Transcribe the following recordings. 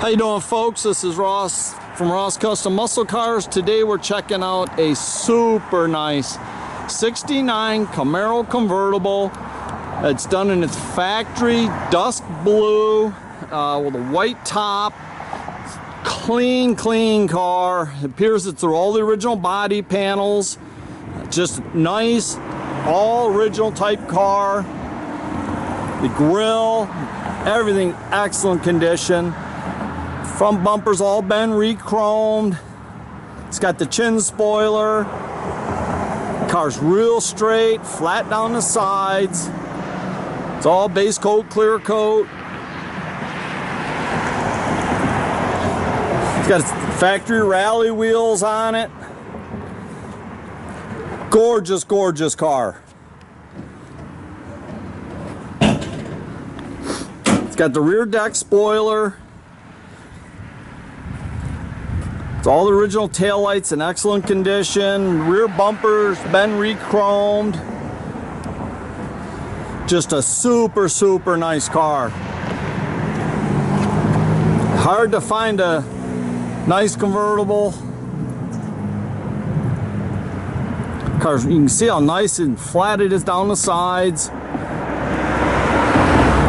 How you doing, folks? This is Ross from Ross Custom Muscle Cars. Today we're checking out a super nice 69 Camaro Convertible. It's done in its factory Dusk Blue with a white top. Clean car. It appears it's all the original body panels. Just nice, all original type car. The grill, everything excellent condition. Front bumper's all been re-chromed. It's got the chin spoiler. The car's real straight, flat down the sides. It's all base coat, clear coat. It's got factory rally wheels on it. Gorgeous car. It's got the rear deck spoiler. It's all the original taillights in excellent condition. Rear bumper's been re-chromed. Just a super nice car. Hard to find a nice convertible. Cars, you can see how nice and flat it is down the sides.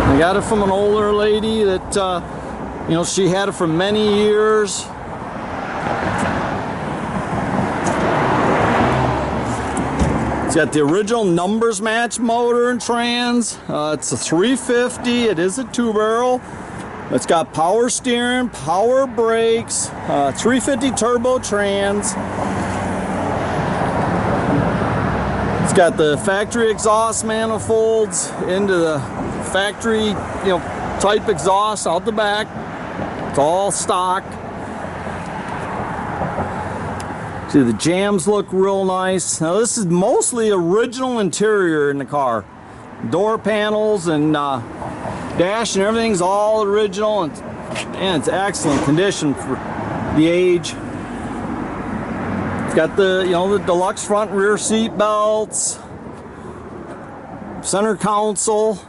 I got it from an older lady that, you know, she had it for many years. It's got the original numbers match motor and trans. It's a 350. It is a 2-barrel. It's got power steering, power brakes, 350 turbo trans. It's got the factory exhaust manifolds into the factory, type exhaust out the back. It's all stock. See, the jams look real nice. Now this is mostly original interior in the car. Door panels and dash and everything's all original, and it's excellent condition for the age. It's got the the deluxe front and rear seat belts, center console.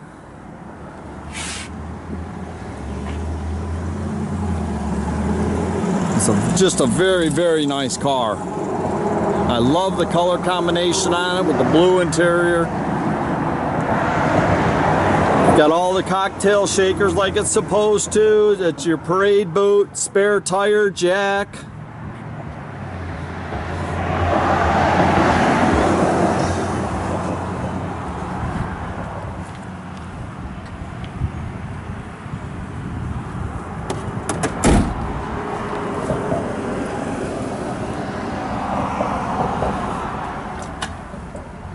It's just a very nice car. I love the color combination on it with the blue interior. Got all the cocktail shakers like it's supposed to. It's your parade boot, spare tire jack.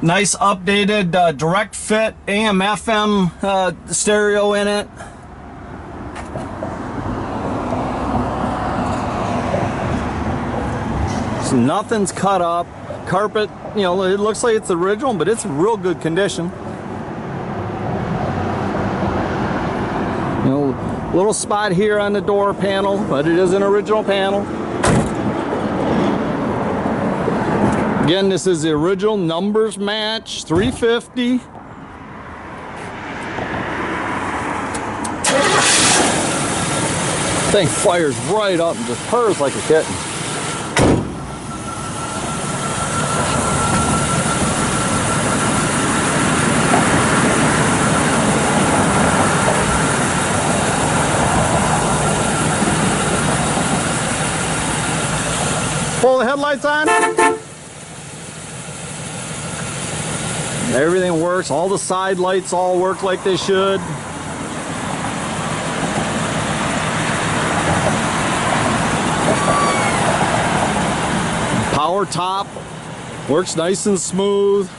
Nice updated direct fit AM FM stereo in it. So nothing's cut up. Carpet, it looks like it's original, but it's real good condition. Little spot here on the door panel, but it is an original panel. Again, this is the original numbers match 350. Thing fires right up and just purrs like a kitten. Pull the headlights on. Everything works. All the side lights all work like they should. Power top works nice and smooth.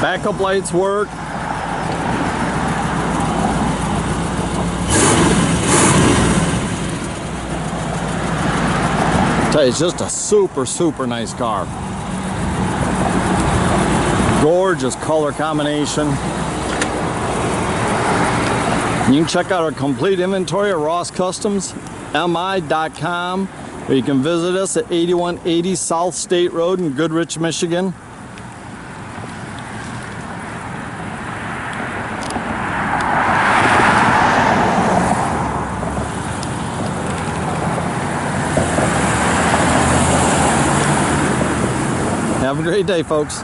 Backup lights work. Tell you, it's just a super nice car. Gorgeous color combination. You can check out our complete inventory at rosscustomsmi.com, or you can visit us at 8180 South State Road in Goodrich, Michigan. Have a great day, folks.